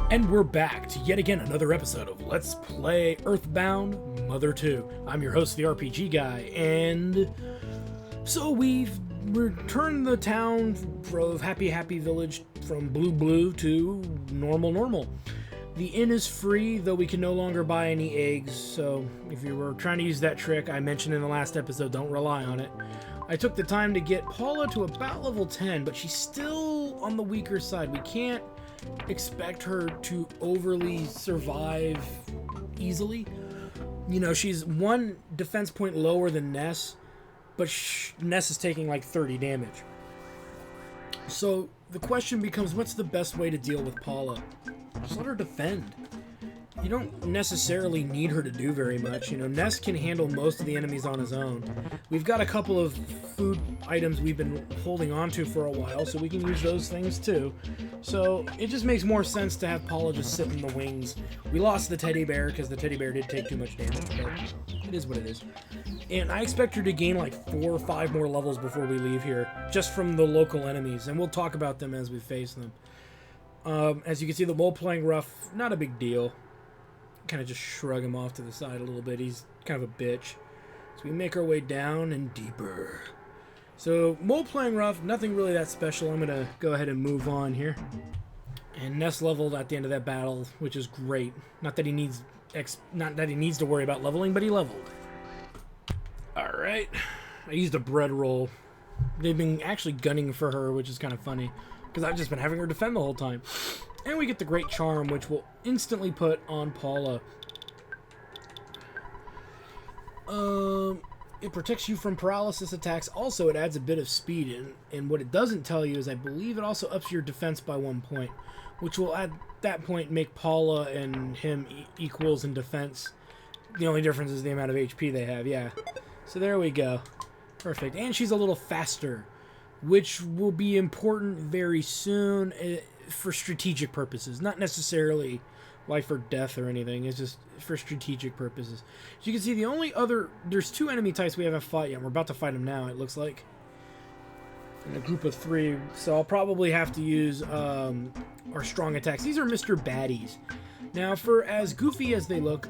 And we're back to yet again another episode of Let's Play Earthbound Mother 2. I'm your host, the RPG Guy, and so we've returned the town of Happy Village from Blue to normal. The inn is free, though we can no longer buy any eggs, so if you were trying to use that trick I mentioned in the last episode, don't rely on it. I took the time to get Paula to about level 10, but she's still on the weaker side. We can't expect her to overly survive easily. You know, she's one defense point lower than Ness, but Ness is taking like 30 damage. So the question becomes, what's the best way to deal with Paula? Just let her defend. You don't necessarily need her to do very much. You know, Ness can handle most of the enemies on his own. We've got a couple of food items we've been holding on to for a while, so we can use those things too. So it just makes more sense to have Paula just sit in the wings. We lost the teddy bear because the teddy bear did take too much damage, but it is what it is. And I expect her to gain like 4 or 5 more levels before we leave here, just from the local enemies, and we'll talk about them as we face them. As you can see, the mole playing rough, not a big deal. Kind of just shrug him off to the side a little bit. He's kind of a bitch. So we make our way down and deeper. So mole playing rough, nothing really that special. I'm gonna go ahead and move on here. And Ness leveled at the end of that battle, which is great. Not that he needs to worry about leveling, but he leveled. All right, I used a bread roll. They've been actually gunning for her, which is kind of funny because I've just been having her defend the whole time. And we get the Great Charm, which will instantly put on Paula. It protects you from paralysis attacks. Also, it adds a bit of speed. And what it doesn't tell you is I believe it also ups your defense by 1 point, which will at that point make Paula and him equals in defense. The only difference is the amount of HP they have, yeah. So there we go. Perfect. And she's a little faster, which will be important very soon. For strategic purposes, not necessarily life or death or anything. It's just for strategic purposes. As you can see, there's 2 enemy types we haven't fought yet. We're about to fight them now, it looks like, in a group of 3. So I'll probably have to use our strong attacks. These are Mr. Baddies. Now, for as goofy as they look,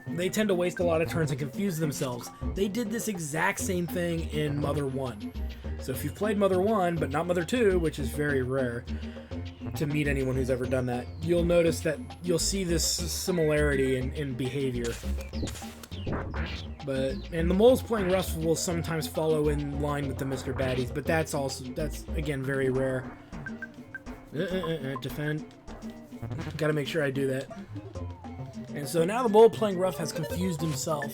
they tend to waste a lot of turns and confuse themselves. They did this exact same thing in Mother 1. So if you've played Mother 1, but not Mother 2, which is very rare to meet anyone who's ever done that, you'll notice that you'll see this similarity in behavior. And the moles playing rough will sometimes follow in line with the Mr. Baddies, but that's again very rare. Defend. Gotta make sure I do that. And so now the mole playing rough has confused himself,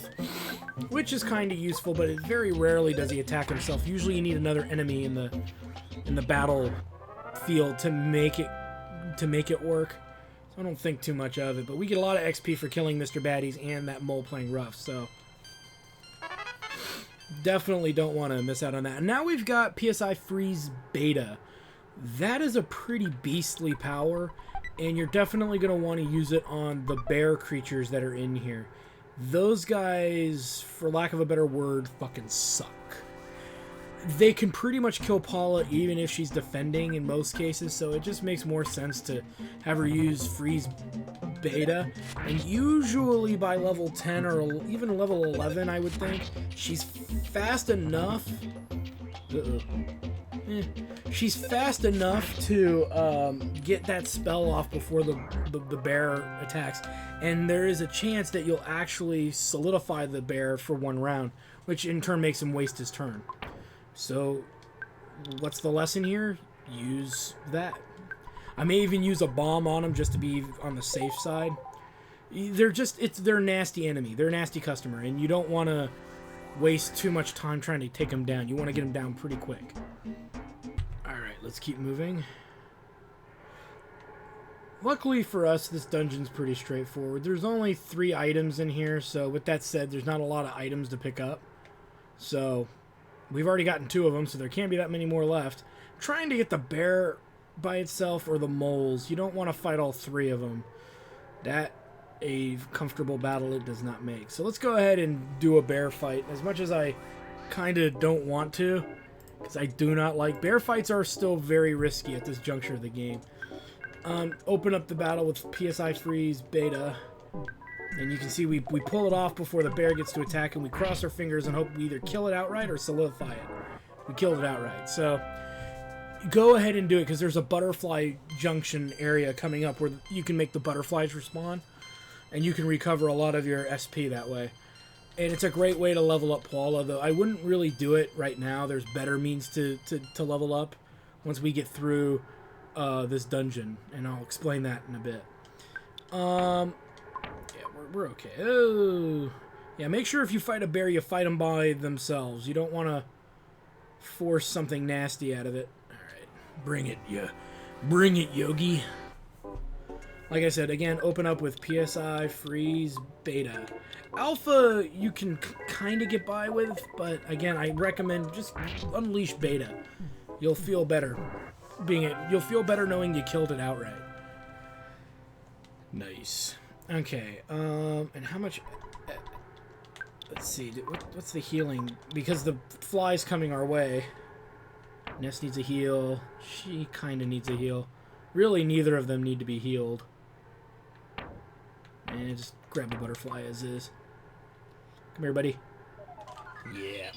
which is kind of useful, but very rarely does he attack himself. Usually you need another enemy in the battlefield to make it work. So I don't think too much of it, but we get a lot of XP for killing Mr. Baddies and that mole playing rough, so definitely don't want to miss out on that. And now we've got PSI Freeze Beta. That is a pretty beastly power, and you're definitely going to want to use it on the bear creatures that are in here. Those guys, for lack of a better word, fucking suck. They can pretty much kill Paula even if she's defending in most cases, so it just makes more sense to have her use Freeze Beta. And usually by level 10 or even level 11, I would think, she's fast enough... She's fast enough to get that spell off before the bear attacks, and there is a chance that you'll actually solidify the bear for 1 round, which in turn makes him waste his turn. So what's the lesson here? Use that. I may even use a bomb on him just to be on the safe side. They're a nasty enemy. They're a nasty customer, and you don't want to waste too much time trying to take them down. You want to get them down pretty quick. Alright, let's keep moving. Luckily for us, this dungeon's pretty straightforward. There's only 3 items in here, so with that said, there's not a lot of items to pick up. So, we've already gotten 2 of them, so there can't be that many more left. I'm trying to get the bear by itself or the moles. You don't want to fight all 3 of them. That a comfortable battle it does not make. So let's go ahead and do a bear fight. As much as I kind of don't want to, because I do not like... Bear fights are still very risky at this juncture of the game. Open up the battle with PSI freeze beta. And you can see we pull it off before the bear gets to attack, and we cross our fingers and hope we either kill it outright or solidify it. We killed it outright. So go ahead and do it, because there's a butterfly junction area coming up where you can make the butterflies respawn, and you can recover a lot of your SP that way. And it's a great way to level up Paula, though I wouldn't really do it right now. There's better means to level up once we get through this dungeon, and I'll explain that in a bit. Yeah, we're okay. Oh, yeah, make sure if you fight a bear, you fight them by themselves. You don't want to force something nasty out of it. All right, bring it, yeah. Bring it, Yogi. Like I said, again, open up with PSI freeze beta. Alpha, you can kind of get by with, but again, I recommend just unleash beta. You'll feel better you'll feel better knowing you killed it outright. Nice. Okay, and how much... let's see, what's the healing? Because the fly's coming our way. Ness needs a heal. She kind of needs a heal. Really, neither of them need to be healed. And just grab the butterfly as is. Come here, buddy. Yeah.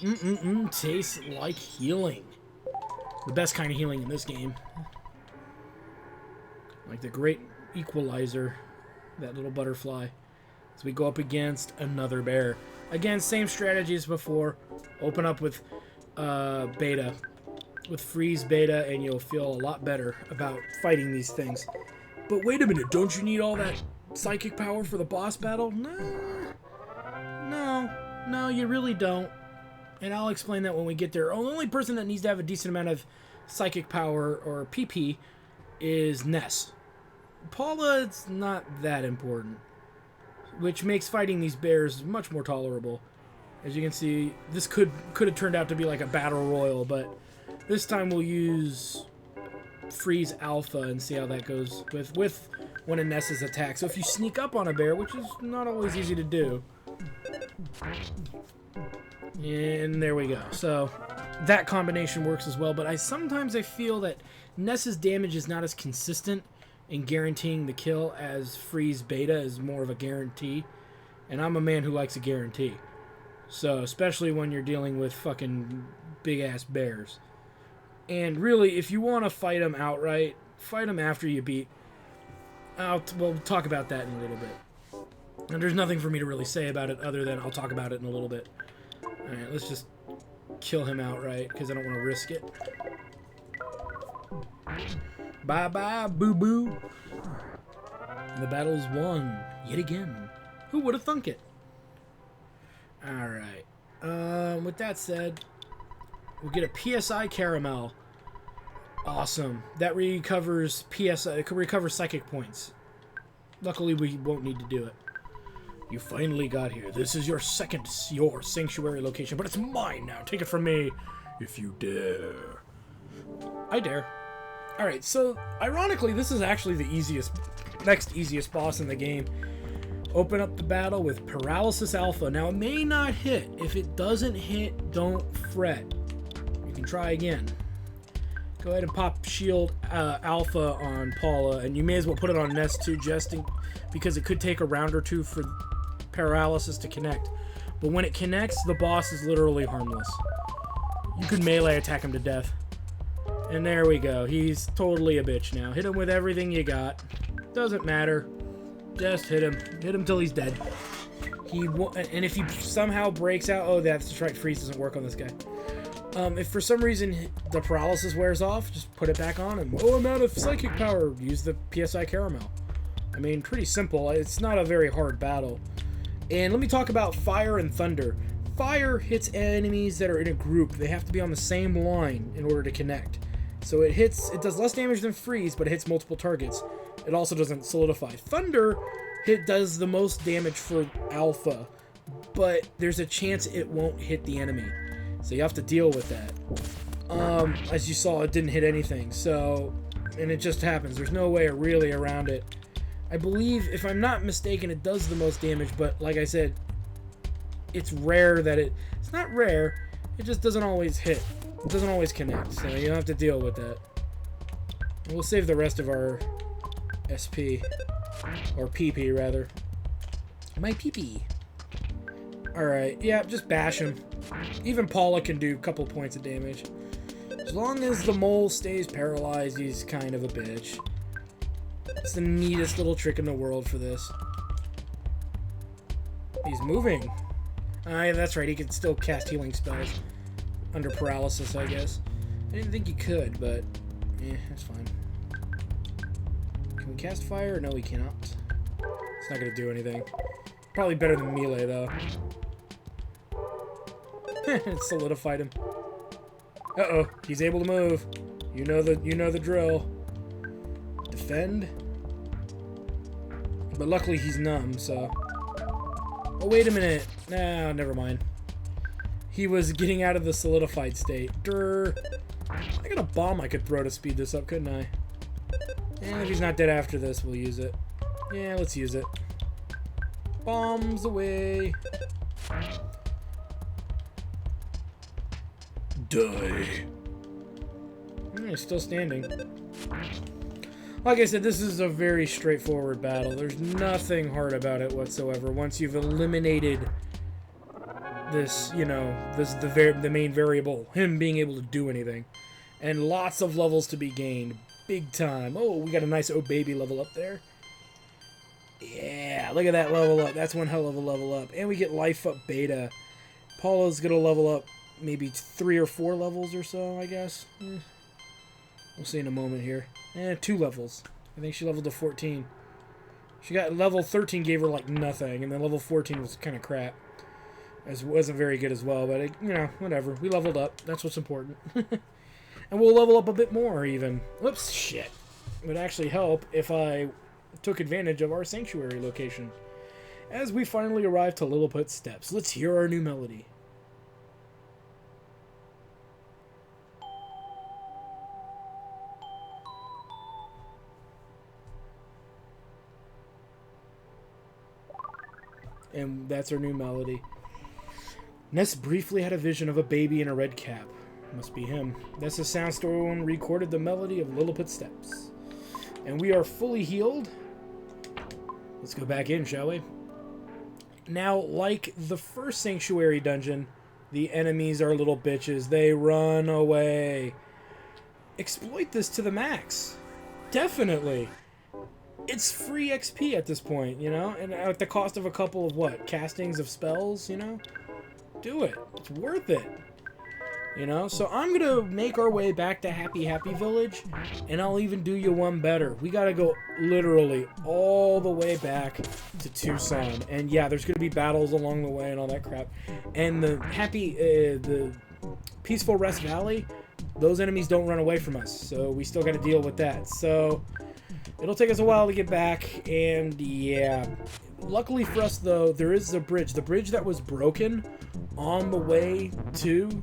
Tastes like healing. The best kind of healing in this game. Like the great equalizer. That little butterfly. As we go up against another bear. Again, same strategy as before. Open up with beta. With freeze beta, and you'll feel a lot better about fighting these things. But wait a minute, don't you need all that psychic power for the boss battle? No, you really don't. And I'll explain that when we get there. The only person that needs to have a decent amount of psychic power, or PP, is Ness. Paula, it's not that important. Which makes fighting these bears much more tolerable. As you can see, this could have turned out to be like a battle royal, but this time we'll use freeze alpha and see how that goes with one of Ness's attacks. So if you sneak up on a bear, which is not always easy to do. And there we go. So that combination works as well, but sometimes I feel that Ness's damage is not as consistent in guaranteeing the kill as freeze beta is more of a guarantee. And I'm a man who likes a guarantee. So especially when you're dealing with fucking big ass bears. And really, if you want to fight them outright, fight them after you beat. We'll talk about that in a little bit. And there's nothing for me to really say about it other than I'll talk about it in a little bit. Alright, let's just kill him outright because I don't want to risk it. Bye-bye, boo-boo. And the battle is won yet again. Who would have thunk it? Alright. With that said, we'll get a PSI caramel. Awesome. That recovers PSI. It can recover psychic points. Luckily, we won't need to do it. You finally got here. This is your sanctuary location, but it's mine now. Take it from me, if you dare. I dare. Alright, so, ironically, this is actually the next easiest boss in the game. Open up the battle with Paralysis Alpha. Now, it may not hit. If it doesn't hit, don't fret. You can try again. Go ahead and pop Shield Alpha on Paula, and you may as well put it on Ness too, because it could take a round or two for Paralysis to connect. But when it connects, the boss is literally harmless. You could melee attack him to death. And there we go. He's totally a bitch now. Hit him with everything you got. Doesn't matter. Just hit him. Hit him till he's dead. And if he somehow breaks out... Oh, that's right. Freeze doesn't work on this guy. If for some reason the paralysis wears off, just put it back on and... Oh, I'm out of psychic power. Use the PSI caramel. I mean, pretty simple. It's not a very hard battle. And let me talk about fire and thunder. Fire hits enemies that are in a group. They have to be on the same line in order to connect. So it does less damage than freeze, but it hits multiple targets. It also doesn't solidify. Thunder does the most damage for alpha, but there's a chance it won't hit the enemy. So you have to deal with that. As you saw, it didn't hit anything. And it just happens. There's no way really around it. I believe, if I'm not mistaken, it does the most damage, but like I said, it's rare that it's not rare, it just doesn't always hit. It doesn't always connect, so you don't have to deal with that. And we'll save the rest of our SP. Or PP, rather. My PP. Alright, yeah, just bash him. Even Paula can do a couple points of damage. As long as the mole stays paralyzed, he's kind of a bitch. It's the neatest little trick in the world for this. He's moving. Yeah, that's right, he can still cast healing spells. Under paralysis, I guess. I didn't think he could, but... yeah, that's fine. Can we cast fire? No, we cannot. It's not going to do anything. Probably better than melee, though. It solidified him. Uh-oh, he's able to move. You know the drill. Defend. But luckily he's numb, so... oh, wait a minute. No, never mind. He was getting out of the solidified state. Durr. I got a bomb I could throw to speed this up, couldn't I? And if he's not dead after this, we'll use it. Yeah, let's use it. Bombs away. Die. He's still standing. Like I said, this is a very straightforward battle. There's nothing hard about it whatsoever. Once you've eliminated this, you know, the main variable, him being able to do anything, and lots of levels to be gained, big time. Oh, we got a nice oh baby level up there. Yeah, look at that level up. That's one hell of a level up, and we get life up beta. Paula's gonna level up maybe 3 or 4 levels or so, I guess. We'll see in a moment here. 2 levels. I think she leveled to 14. She got level 13, gave her like nothing, and then level 14 was kind of crap. It wasn't very good as well, but you know, whatever. We leveled up. That's what's important. And we'll level up a bit more even. Whoops, shit. It would actually help if I took advantage of our sanctuary location. As we finally arrive to Lilliput Steps, let's hear our new melody. And that's our new melody. Ness briefly had a vision of a baby in a red cap. Must be him. Nessa Soundstone recorded the melody of Lilliput Steps. And we are fully healed. Let's go back in, shall we? Now, like the first Sanctuary dungeon, the enemies are little bitches. They run away. Exploit this to the max. Definitely. It's free XP at this point, you know? And at the cost of a couple of, what, castings of spells, you know? Do it. It's worth it. You know? So I'm gonna make our way back to Happy Happy Village, and I'll even do you one better. We gotta go literally all the way back to Tucson. And yeah, there's gonna be battles along the way and all that crap. And the Peaceful Rest Valley, those enemies don't run away from us. So we still gotta deal with that. So... it'll take us a while to get back, and yeah. Luckily for us, though, there is a bridge. The bridge that was broken on the way to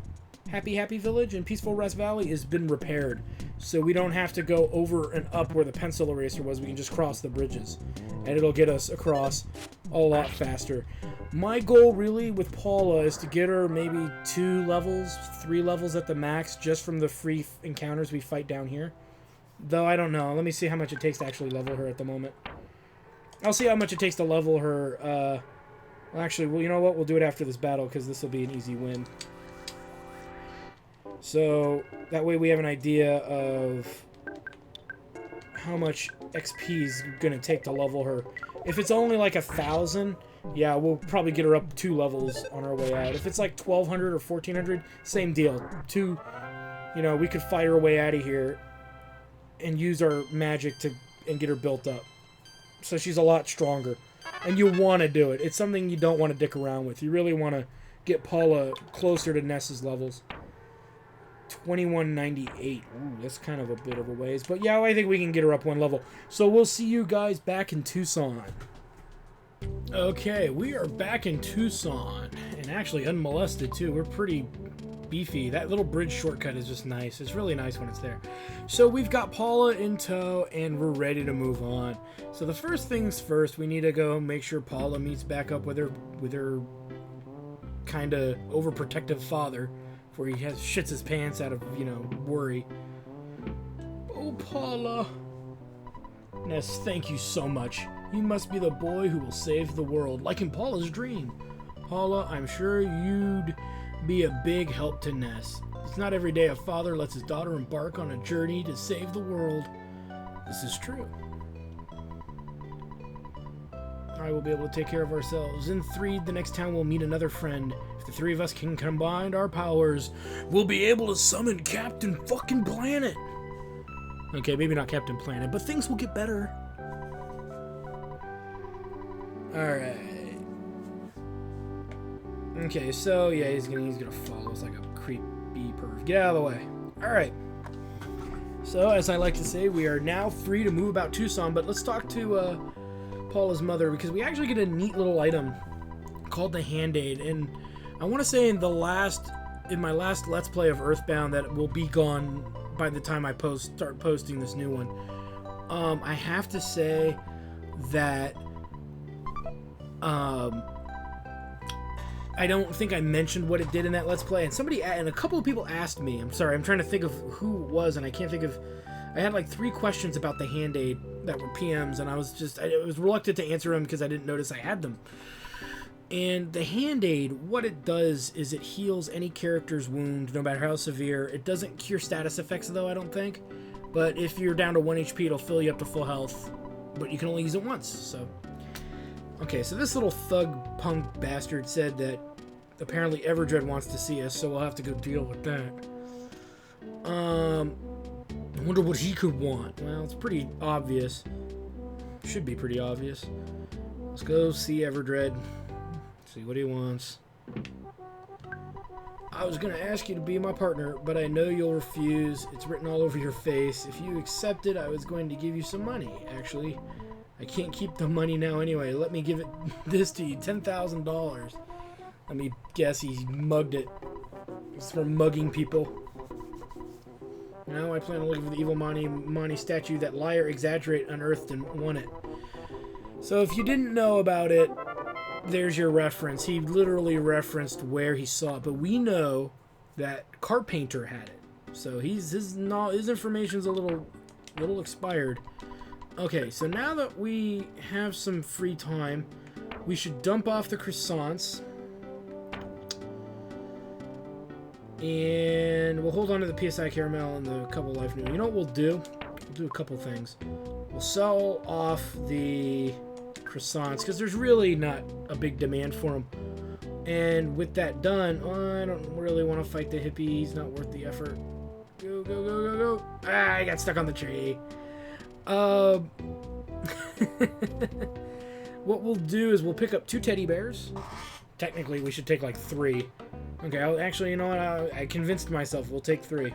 Happy Happy Village and Peaceful Rest Valley has been repaired. So we don't have to go over and up where the pencil eraser was. We can just cross the bridges, and it'll get us across a lot faster. My goal, really, with Paula is to get her maybe 2 levels, 3 levels at the max, just from the free encounters we fight down here. Though, I don't know. Let me see how much it takes to actually level her at the moment. I'll see how much it takes to level her. Well, actually, well, you know what? We'll do it after this battle, because this will be an easy win. So, that way we have an idea of how much XP is going to take to level her. If it's only like 1,000, yeah, we'll probably get her up 2 levels on our way out. If it's like 1,200 or 1,400, same deal. 2, you know, we could fight our way out of here and use our magic and get her built up. So she's a lot stronger. And you want to do it. It's something you don't want to dick around with. You really want to get Paula closer to Ness's levels. 2198. Ooh, that's kind of a bit of a ways. But yeah, I think we can get her up 1 level. So we'll see you guys back in Tucson. Okay, we are back in Tucson. And actually unmolested too. We're pretty beefy. That little bridge shortcut is just nice. It's really nice when it's there. So we've got Paula in tow and we're ready to move on. So the first things first, we need to go make sure Paula meets back up with her kind of overprotective father, where he shits his pants out of, you know, worry. Oh, Paula. Ness, thank you so much. You must be the boy who will save the world, like in Paula's dream. Paula, I'm sure you'd be a big help to Ness. It's not every day a father lets his daughter embark on a journey to save the world. This is true. I will be able to take care of ourselves. In 3, the next town we'll meet another friend. If the 3 of us can combine our powers, we'll be able to summon Captain fucking Planet. Okay, maybe not Captain Planet, but things will get better. Alright. Okay, so yeah, he's gonna follow us like a creepy perv. Get out of the way. Alright. So, as I like to say, we are now free to move about Tucson, but let's talk to Paula's mother, because we actually get a neat little item called the Hand-Aid, and I want to say in my last Let's Play of Earthbound that it will be gone by the time I start posting this new one. I have to say that I don't think I mentioned what it did in that Let's Play, and a couple of people asked me. I'm sorry, I'm trying to think of who it was, and I can't think of. I had like 3 questions about the Hand-Aid that were PMs, and I was reluctant to answer them because I didn't notice I had them. And the Hand-Aid, what it does is it heals any character's wound, no matter how severe. It doesn't cure status effects, though, I don't think. But if you're down to 1 HP, it'll fill you up to full health, but you can only use it once, so. Okay, so this little thug punk bastard said that apparently Everdread wants to see us, so we'll have to go deal with that. I wonder what he could want. Well, it's pretty obvious. Should be pretty obvious. Let's go see Everdread. See what he wants. I was going to ask you to be my partner, but I know you'll refuse. It's written all over your face. If you accepted, I was going to give you some money, actually. I can't keep the money now anyway. Let me give this to you, $10,000. Let me guess, he mugged it. It's for mugging people. Now I plan on looking for the evil Monty statue that Liar Exaggerate unearthed and won it. So if you didn't know about it, there's your reference. He literally referenced where he saw it, but we know that Carpainter had it. So his information's a little expired. Okay, so now that we have some free time, we should dump off the croissants. And we'll hold on to the PSI Caramel and the couple Life New. You know what we'll do? We'll do a couple things. We'll sell off the croissants, because there's really not a big demand for them. And with that done, I don't really want to fight the hippie. He's not worth the effort. Go, go, go, go, go. Ah, I got stuck on the tree. What we'll do is we'll pick up 2 teddy bears. Technically, we should take like 3. Okay, actually, you know what? I convinced myself. We'll take 3.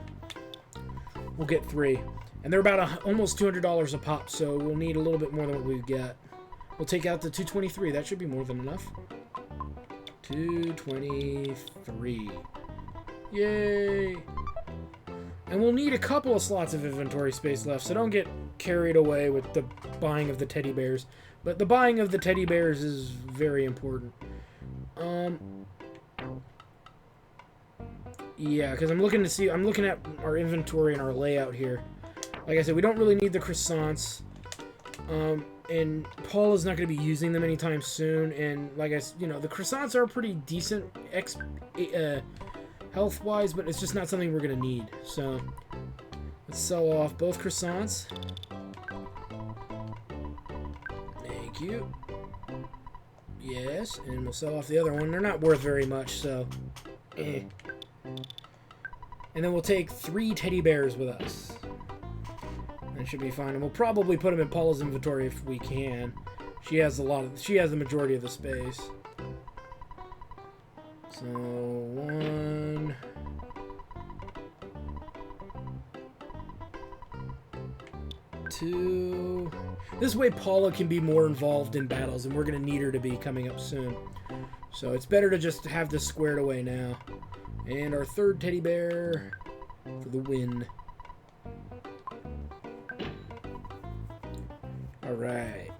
We'll get 3. And they're about almost $200 a pop, so we'll need a little bit more than what we've got. We'll take out the 223. That should be more than enough. 223. Yay! And we'll need a couple of slots of inventory space left, so don't get carried away with the buying of the teddy bears. But the buying of the teddy bears is very important. Yeah, because I'm looking at our inventory and our layout here. Like I said, we don't really need the croissants. And Paula's not going to be using them anytime soon. And like the croissants are pretty decent health-wise, but it's just not something we're going to need. So let's sell off both croissants. Thank you. Yes, and we'll sell off the other one. They're not worth very much, so And then we'll take 3 teddy bears with us. That should be fine. And we'll probably put them in Paula's inventory if we can. She has the majority of the space. So 1, 2. This way Paula can be more involved in battles, and we're going to need her to be coming up soon. So it's better to just have this squared away now. And our 3rd teddy bear for the win. Alright.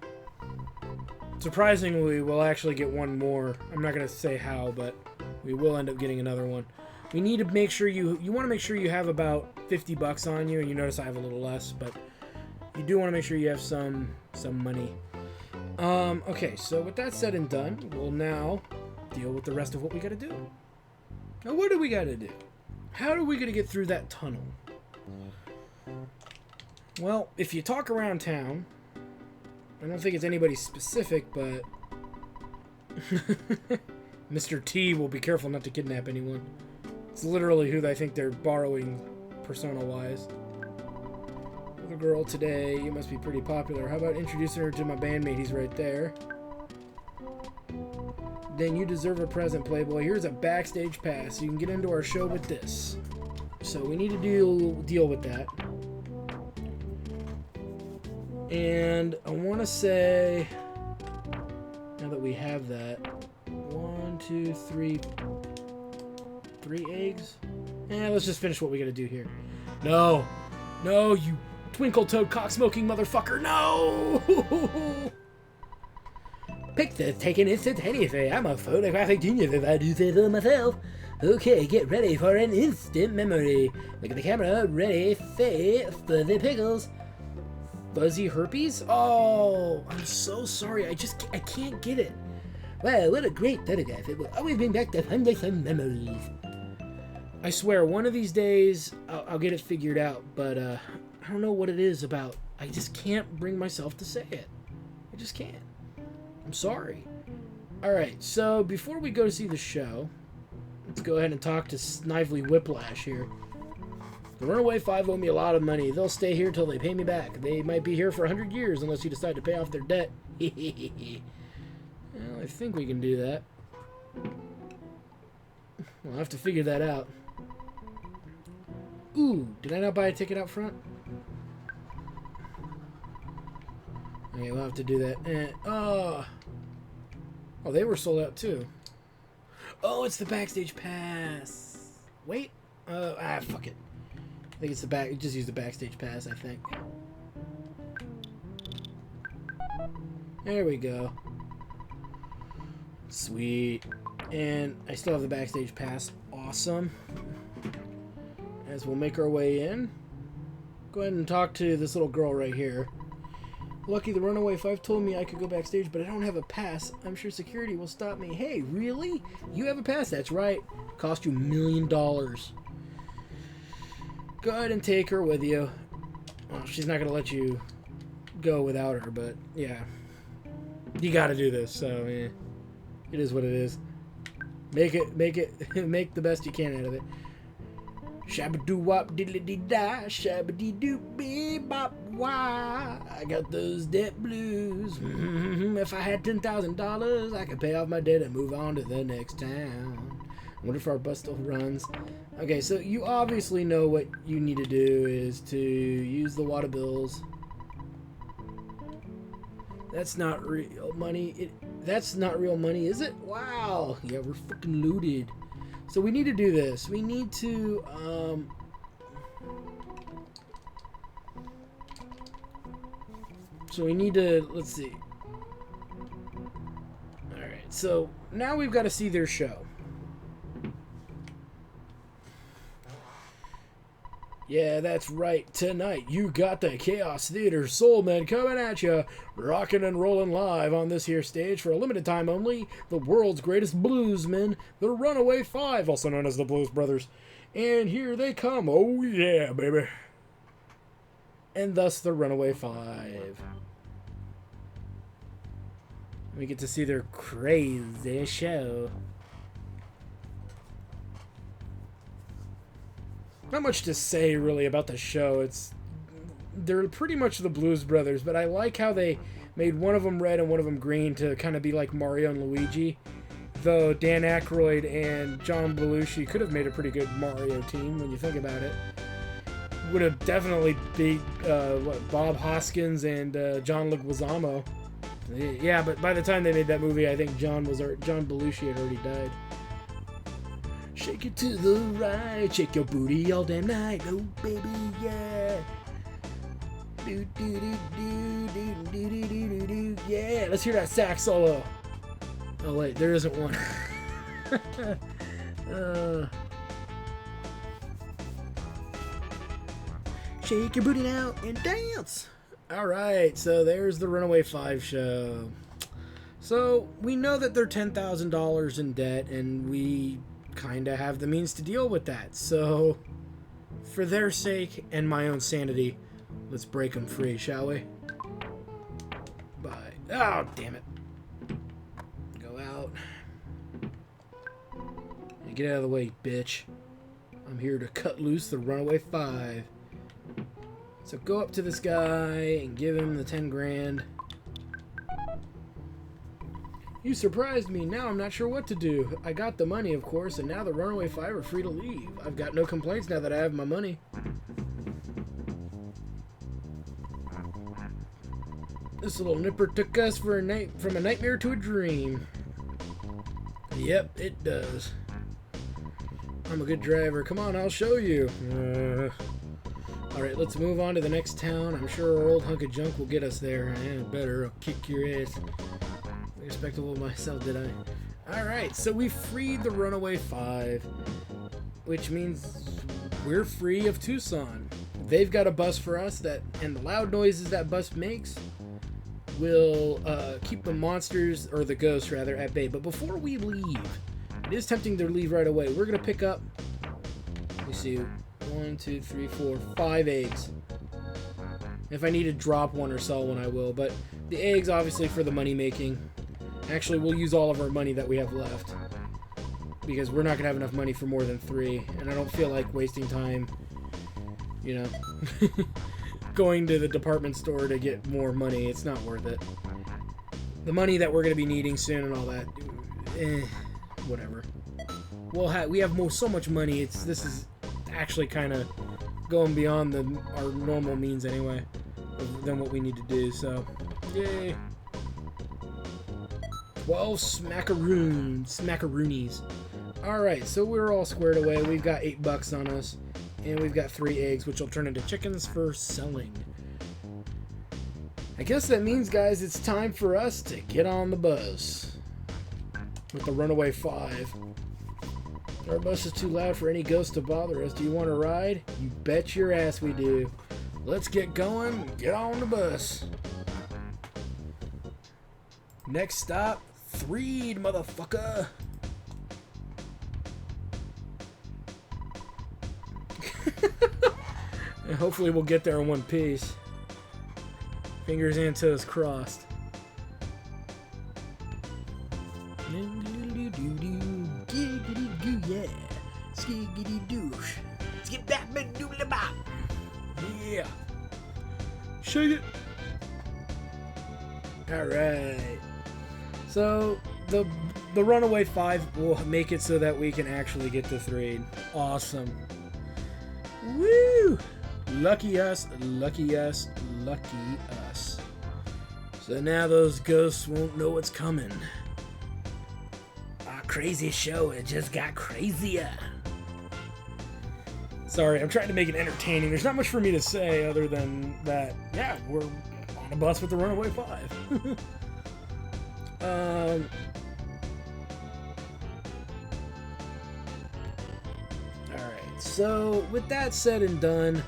Surprisingly, we'll actually get one more. I'm not going to say how, but we will end up getting another one. We need to make sure you want to make sure you have about $50 on you, and you notice I have a little less, but you do want to make sure you have some money. Okay, so with that said and done, we'll now deal with the rest of what we gotta do. Now, what do we gotta do? How are we gonna get through that tunnel? Well, if you talk around town, I don't think it's anybody specific, but Mr. T will be careful not to kidnap anyone. It's literally who I think they're borrowing persona-wise. The girl today, you must be pretty popular. How about introducing her to my bandmate? He's right there. Then you deserve a present, Playboy. Here's a backstage pass. You can get into our show with this. So we need to deal with that. And I want to say, now that we have that, 1, 2, 3 eggs. Let's just finish what we got to do here. No, you twinkle-toed cock-smoking motherfucker, no! Picture taken instantaneously. I'm a photographic genius if I do say so myself. Okay, get ready for an instant memory. Look at the camera, ready, face, fuzzy pickles. Fuzzy herpes? Oh, I'm so sorry. I can't get it. Wow, what a great photograph. It will always bring back the fun memories. I swear, one of these days, I'll get it figured out, but I don't know what it is about. I just can't bring myself to say it. I just can't. I'm sorry. Alright, so before we go to see the show, let's go ahead and talk to Snively Whiplash here. The Runaway Five owe me a lot of money. They'll stay here till they pay me back. They might be here for 100 years unless you decide to pay off their debt. Well, I think we can do that. We'll have to figure that out. Ooh, did I not buy a ticket out front? Okay, we'll have to do that. Oh, they were sold out too. Oh, it's the backstage pass. Wait. Fuck it. I think it's the back. Just use the backstage pass, I think. There we go. Sweet. And I still have the backstage pass. Awesome. As we'll make our way in, go ahead and talk to this little girl right here. Lucky the Runaway Five told me I could go backstage, but I don't have a pass. I'm sure security will stop me. Hey, really? You have a pass? That's right. Cost you $1 million. Go ahead and take her with you. Well, she's not going to let you go without her, but yeah. You got to do this, so yeah. It is what it is. Make the best you can out of it. Shabba-doo-wop diddly-dee-da, shabba-dee-doo-bee-bop wah. I got those debt blues. If I had $10,000, I could pay off my debt and move on to the next town. I wonder if our bus still runs. Okay, so you obviously know what you need to do is to use the water bills. That's not real money. That's not real money, is it? Wow. Yeah, we're freaking looted. So we need to do this. We need to, let's see. Alright, so now we've got to see their show. Yeah, that's right. Tonight, you got the Chaos Theater Soul Men coming at you, rocking and rolling live on this here stage for a limited time only. The world's greatest bluesmen, the Runaway Five, also known as the Blues Brothers. And here they come. Oh, yeah, baby. And thus, the Runaway Five. We get to see their crazy show. Not much to say really about the show. They're pretty much the Blues Brothers, but I like how they made one of them red and one of them green to kind of be like Mario and Luigi. Though Dan Aykroyd and John Belushi could have made a pretty good Mario team when you think about it. Would have definitely beat Bob Hoskins and John Leguizamo. Yeah, but by the time they made that movie, I think John Belushi had already died. Shake it to the right, shake your booty all damn night, oh baby, yeah. Do do do do do do do do do. Yeah, let's hear that sax solo. Oh wait, there isn't one. Shake your booty now and dance. Alright, so there's the Runaway 5 show. So, we know that they're $10,000 in debt, and we kind of have the means to deal with that. So, for their sake and my own sanity, let's break them free, shall we? Bye. Oh, damn it. Go out. And get out of the way, bitch. I'm here to cut loose the Runaway 5. So go up to this guy and give him the 10 grand. You surprised me. Now I'm not sure what to do. I got the money, of course, and now the Runaway 5 are free to leave. I've got no complaints now that I have my money. This little nipper took us for from a nightmare to a dream. Yep, it does. I'm a good driver. Come on, I'll show you. Alright, let's move on to the next town. I'm sure our old hunk of junk will get us there. Better. I'll kick your ass. Respectable of myself, did I? Alright, so we freed the Runaway 5, which means we're free of Tucson. They've got a bus for us, and the loud noises that bus makes will keep the monsters, or the ghosts rather, at bay. But before we leave, it is tempting to leave right away. We're going to pick up, let me see, 1, 2, 3, 4, 5 eggs. If I need to drop one or sell one, I will. But the eggs, obviously, for the money making. Actually, we'll use all of our money that we have left, because we're not going to have enough money for more than 3. And I don't feel like wasting time, you know, going to the department store to get more money. It's not worth it. The money that we're going to be needing soon and all that, whatever. We have so much money. This is actually kind of going beyond our normal means anyway than what we need to do. So, yay! 12 smackaroonies. All right, so we're all squared away. We've got $8 on us, and we've got 3 eggs, which will turn into chickens for selling. I guess that means, guys, it's time for us to get on the bus with the Runaway 5. Our bus is too loud for any ghost to bother us. Do you want to ride? You bet your ass we do. Let's get going and get on the bus. Next stop, Freed, motherfucker. And hopefully we'll get there in one piece. Fingers and toes crossed. Yeah. Skiggity douche. Skip that big doodle bop. Yeah. Shake it. Alright. So the Runaway 5 will make it so that we can actually get to 3. Awesome. Woo! Lucky us, lucky us, lucky us. So now those ghosts won't know what's coming. Our crazy show, it just got crazier. Sorry, I'm trying to make it entertaining. There's not much for me to say other than that, yeah, we're on a bus with the Runaway 5. Alright, so with that said and done,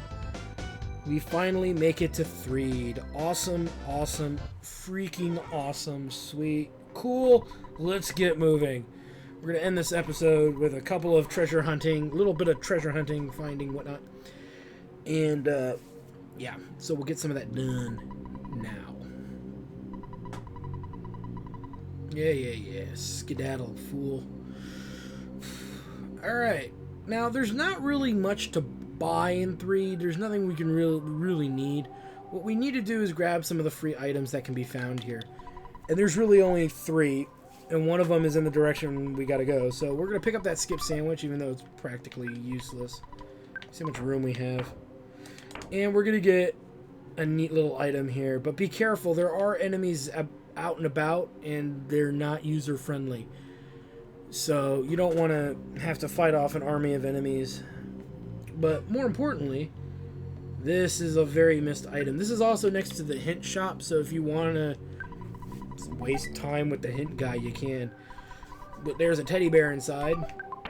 we finally make it to Freed. Awesome, awesome, freaking awesome, sweet, cool. Let's get moving. We're going to end this episode with a couple of treasure hunting, a little bit of treasure hunting, finding, whatnot. And, yeah, so we'll get some of that done now. Yeah. Skedaddle, fool. Alright. Now, there's not really much to buy in 3. There's nothing we can really need. What we need to do is grab some of the free items that can be found here. And there's really only 3. And one of them is in the direction we gotta go. So we're gonna pick up that skip sandwich, even though it's practically useless. See how much room we have. And we're gonna get a neat little item here. But be careful, there are enemies out and about, and they're not user-friendly. So you don't want to have to fight off an army of enemies. But more importantly, this is a very missed item. This is also next to the hint shop, so if you want to waste time with the hint guy, you can. But there's a teddy bear inside,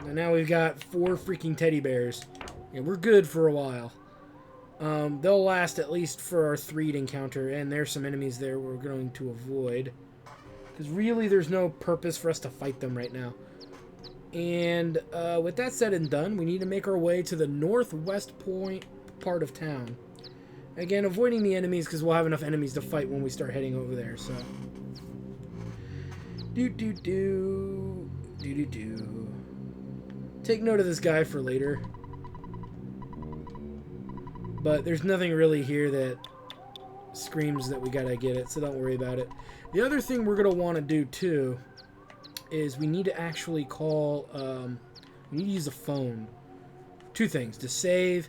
and now we've got 4 freaking teddy bears, and we're good for a while. They'll last at least for our 3 encounter, and there's some enemies there we're going to avoid. Because really, there's no purpose for us to fight them right now. And with that said and done, we need to make our way to the northwest part of town. Again, avoiding the enemies because we'll have enough enemies to fight when we start heading over there, so... Take note of this guy for later. But there's nothing really here that screams that we gotta get it, so don't worry about it. The other thing we're gonna want to do too is we need to actually call, we need to use a phone. 2 things, to save,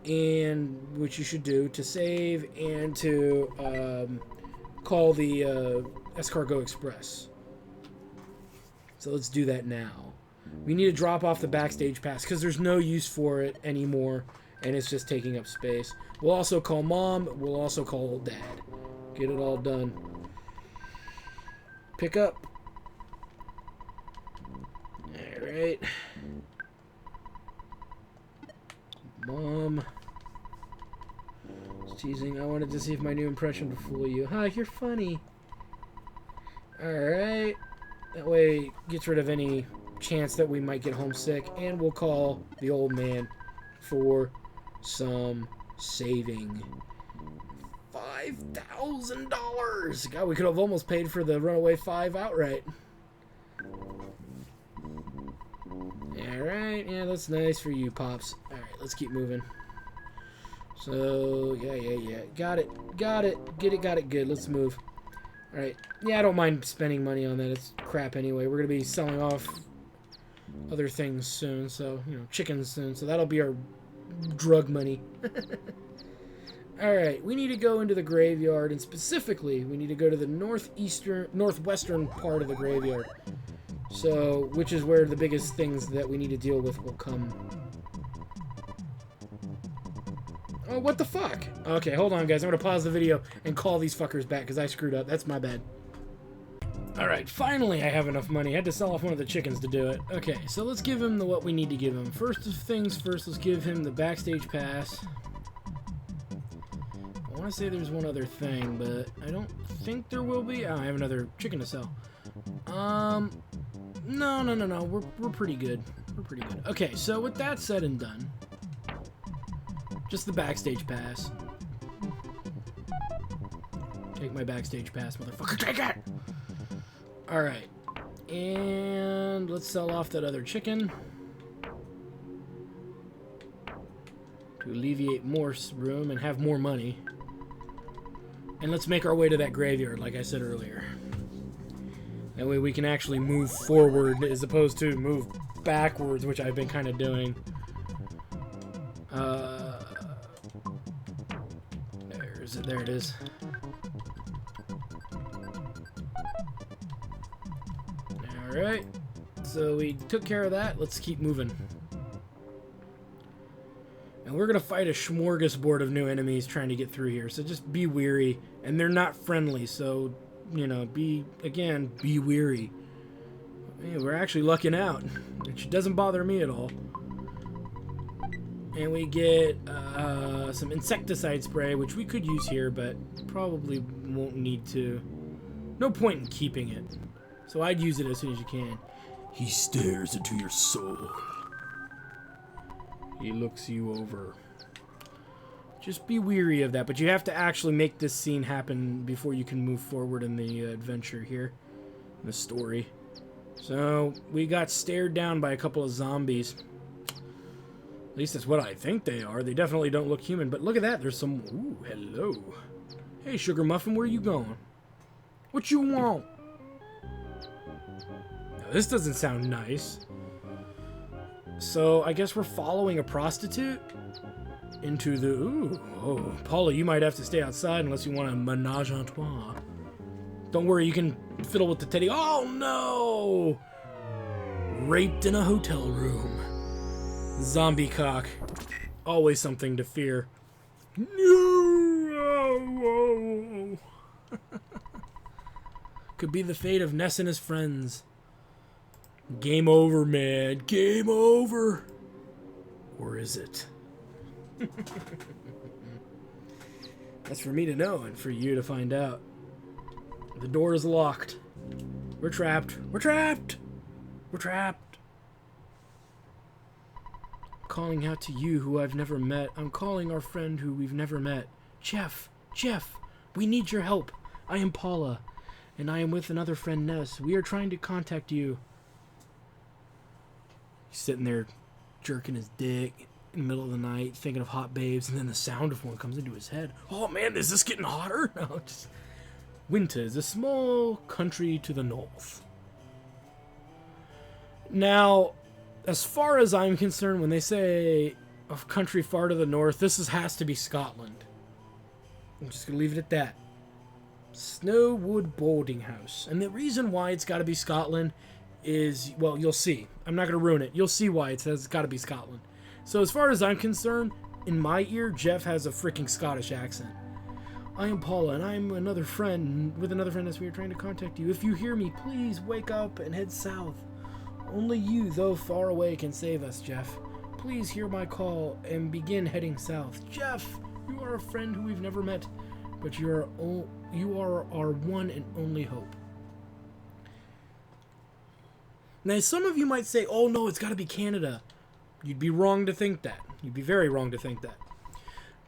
and which you should do, to save and to call the Escargot Express. So let's do that now. We need to drop off the backstage pass because there's no use for it anymore, and it's just taking up space. We'll also call Mom. We'll also call Dad. Get it all done. Pick up. Alright. Mom. Just teasing. I wanted to see if my new impression would fool you. Huh, you're funny. Alright. That way it gets rid of any chance that we might get homesick. And we'll call the old man for some saving. $5,000! God, we could have almost paid for the Runaway 5 outright. Alright, yeah, that's nice for you, Pops. Alright, let's keep moving. So, yeah. Got it. Get it, got it, good. Let's move. Alright, yeah, I don't mind spending money on that. It's crap anyway. We're going to be selling off other things soon, so, you know, chickens soon. So that'll be our drug money. Alright, we need to go into the graveyard, and specifically, we need to go to the northwestern part of the graveyard. So, which is where the biggest things that we need to deal with will come. Oh, what the fuck? Okay, hold on, guys. I'm going to pause the video and call these fuckers back, because I screwed up. That's my bad. Alright, finally I have enough money. I had to sell off one of the chickens to do it. Okay, so let's give him what we need to give him. First things first, let's give him the backstage pass. I want to say there's one other thing, but I don't think there will be. Oh, I have another chicken to sell. No. We're pretty good. We're pretty good. Okay, so with that said and done, just the backstage pass. Take my backstage pass, motherfucker. Take it! Alright. And let's sell off that other chicken to alleviate more room and have more money. And let's make our way to that graveyard, like I said earlier. That way we can actually move forward as opposed to move backwards, which I've been kind of doing. There it is. Alright. So we took care of that. Let's keep moving. And we're going to fight a smorgasbord of new enemies trying to get through here. So just be weary. And they're not friendly, so, you know, be weary. Hey, we're actually lucking out, which doesn't bother me at all. And we get some insecticide spray, which we could use here, but probably won't need to. No point in keeping it. So I'd use it as soon as you can. He stares into your soul. He looks you over. Just be weary of that, but you have to actually make this scene happen before you can move forward in the adventure here, in the story. So, we got stared down by a couple of zombies. At least that's what I think they are. They definitely don't look human, but look at that. There's some... Ooh, hello. Hey, Sugar Muffin, where you going? What you want? Now, this doesn't sound nice. So, I guess we're following a prostitute into the... Ooh, oh, Paula, you might have to stay outside unless you want a menage a trois. Don't worry, you can fiddle with the teddy. Oh, no! Raped in a hotel room. Zombie cock. Always something to fear. No! Could be the fate of Ness and his friends. Game over, man. Game over. Or is it? That's for me to know and for you to find out. The door is locked. We're trapped. We're trapped! We're trapped. I'm calling out to you who I've never met. I'm calling our friend who we've never met. Jeff! Jeff! We need your help. I am Paula, and I am with another friend, Ness. We are trying to contact you. He's sitting there jerking his dick in the middle of the night, thinking of hot babes, and then the sound of one comes into his head. Oh man, is this getting hotter? No, just... Winter is a small country to the north. Now, as far as I'm concerned, when they say a country far to the north, has to be Scotland. I'm just going to leave it at that. Snowwood Boarding House. And the reason why it's got to be Scotland is, well, you'll see. I'm not going to ruin it. You'll see why it says it's got to be Scotland. So as far as I'm concerned, in my ear, Jeff has a freaking Scottish accent. I am Paula, and I'm another friend, with another friend as we are trying to contact you. If you hear me, please wake up and head south. Only you, though far away, can save us, Jeff. Please hear my call and begin heading south. Jeff, you are a friend who we've never met, but you are our one and only hope. Now, some of you might say, oh no, it's got to be Canada. You'd be wrong to think that. You'd be very wrong to think that.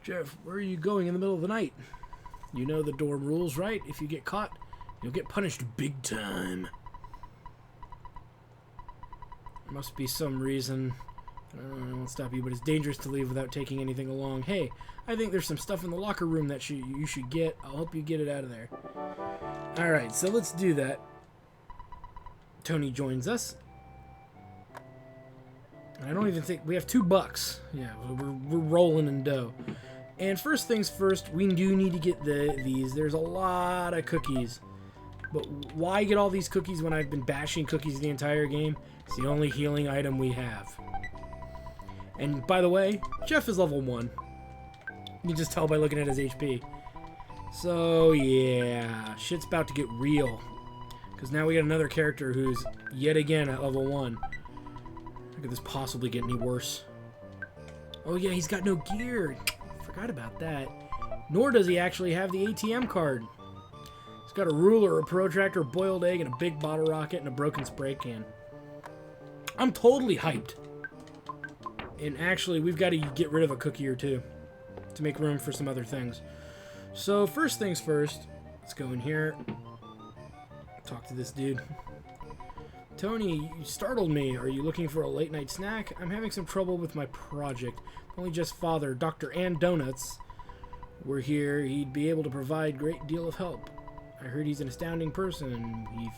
Jeff, where are you going in the middle of the night? You know the dorm rules, right? If you get caught, you'll get punished big time. There must be some reason. I won't stop you, but it's dangerous to leave without taking anything along. Hey, I think there's some stuff in the locker room that you should get. I'll help you get it out of there. Alright, so let's do that. Tony joins us. I don't even think... We have $2. Yeah, we're rolling in dough. And first things first, we do need to get these. There's a lot of cookies. But why get all these cookies when I've been bashing cookies the entire game? It's the only healing item we have. And by the way, Jeff is level 1. You can just tell by looking at his HP. So yeah, shit's about to get real. Because now we got another character who's yet again at level 1. How could this possibly get any worse? Oh yeah, he's got no gear. Forgot about that. Nor does he actually have the ATM card. He's got a ruler, a protractor, a boiled egg, and a big bottle rocket, and a broken spray can. I'm totally hyped. And actually, we've got to get rid of a cookie or two to make room for some other things. So first things first, let's go in here. Talk to this dude. Tony, you startled me. Are you looking for a late night snack? I'm having some trouble with my project. Only just Father, Dr. and Donuts were here. He'd be able to provide a great deal of help. I heard he's an astounding person. He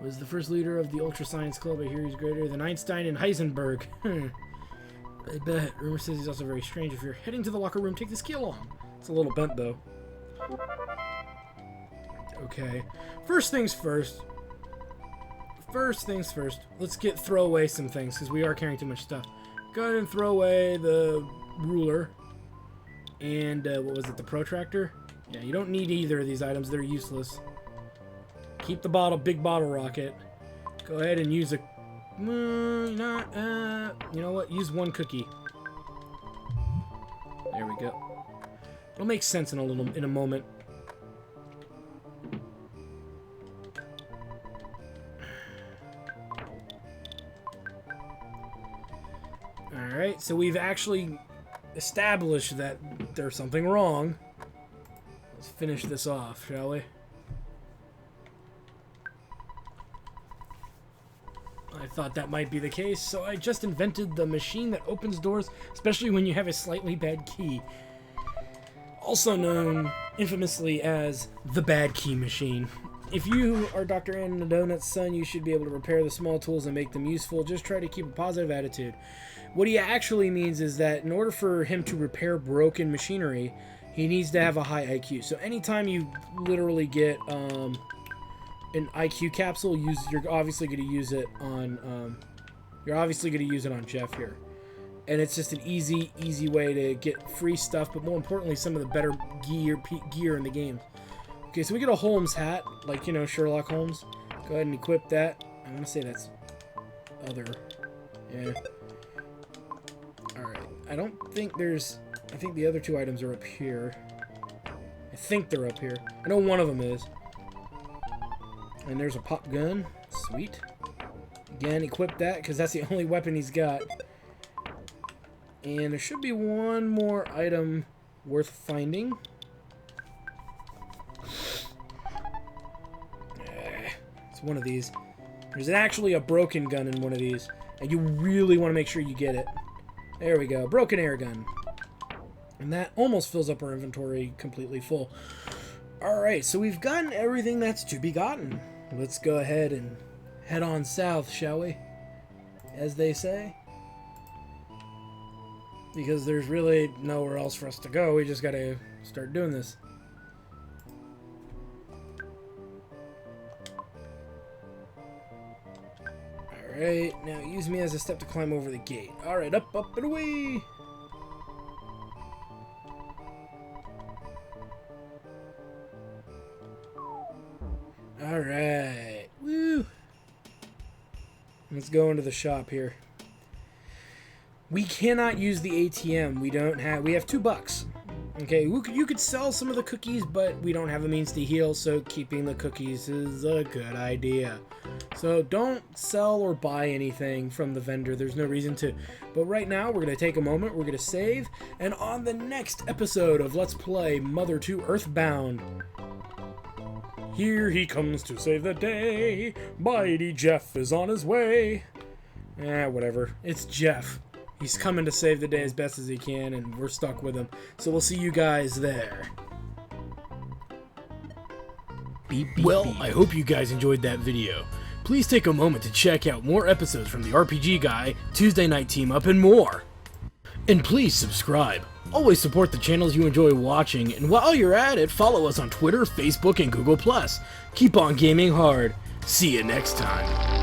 was the first leader of the Ultra Science Club. I hear he's greater than Einstein and Heisenberg. I bet. Rumor says he's also very strange. If you're heading to the locker room, take this key along. It's a little bent, though. Okay. First things first. Let's throw away some things, because we are carrying too much stuff. Go ahead and throw away the ruler. And, what was it, the protractor? Yeah, you don't need either of these items. They're useless. Keep the big bottle rocket. Go ahead and use a... you know what? Use one cookie. There we go. It'll make sense in a moment. Alright, so we've actually established that there's something wrong. Let's finish this off, shall we? I thought that might be the case, so I just invented the machine that opens doors, especially when you have a slightly bad key. Also known infamously as the bad key machine. If you are Dr. Ann and the Donut's son, you should be able to repair the small tools and make them useful. Just try to keep a positive attitude. What he actually means is that in order for him to repair broken machinery, he needs to have a high IQ. So anytime you literally get an IQ capsule, you're obviously going to use it on Jeff here. And it's just an easy way to get free stuff, but more importantly, some of the better gear in the game. Okay, so we get a Holmes hat, like, you know, Sherlock Holmes. Go ahead and equip that. I'm going to say that's other. Yeah. Alright. I think the other two items are up here. I think they're up here. I know one of them is. And there's a pop gun. Sweet. Again, equip that, because that's the only weapon he's got. And there should be one more item worth finding. It's one of these. There's actually a broken gun in one of these. And you really want to make sure you get it. There we go. Broken air gun. And that almost fills up our inventory completely full. Alright, so we've gotten everything that's to be gotten. Let's go ahead and head on south, shall we? As they say. Because there's really nowhere else for us to go. We just gotta start doing this. Alright, now use me as a step to climb over the gate. Alright, up, up, and away! Alright, woo! Let's go into the shop here. We cannot use the ATM. We have $2. Okay, you could sell some of the cookies, but we don't have a means to heal, so keeping the cookies is a good idea. So don't sell or buy anything from the vendor. There's no reason to. But right now, we're going to take a moment. We're going to save. And on the next episode of Let's Play Mother 2 Earthbound, here he comes to save the day. Mighty Jeff is on his way. Whatever. It's Jeff. He's coming to save the day as best as he can, and we're stuck with him. So we'll see you guys there. Beep, beep, well, beep. I hope you guys enjoyed that video. Please take a moment to check out more episodes from the RPG Guy, Tuesday Night Team Up, and more. And please subscribe. Always support the channels you enjoy watching, and while you're at it, follow us on Twitter, Facebook, and Google+. Keep on gaming hard. See you next time.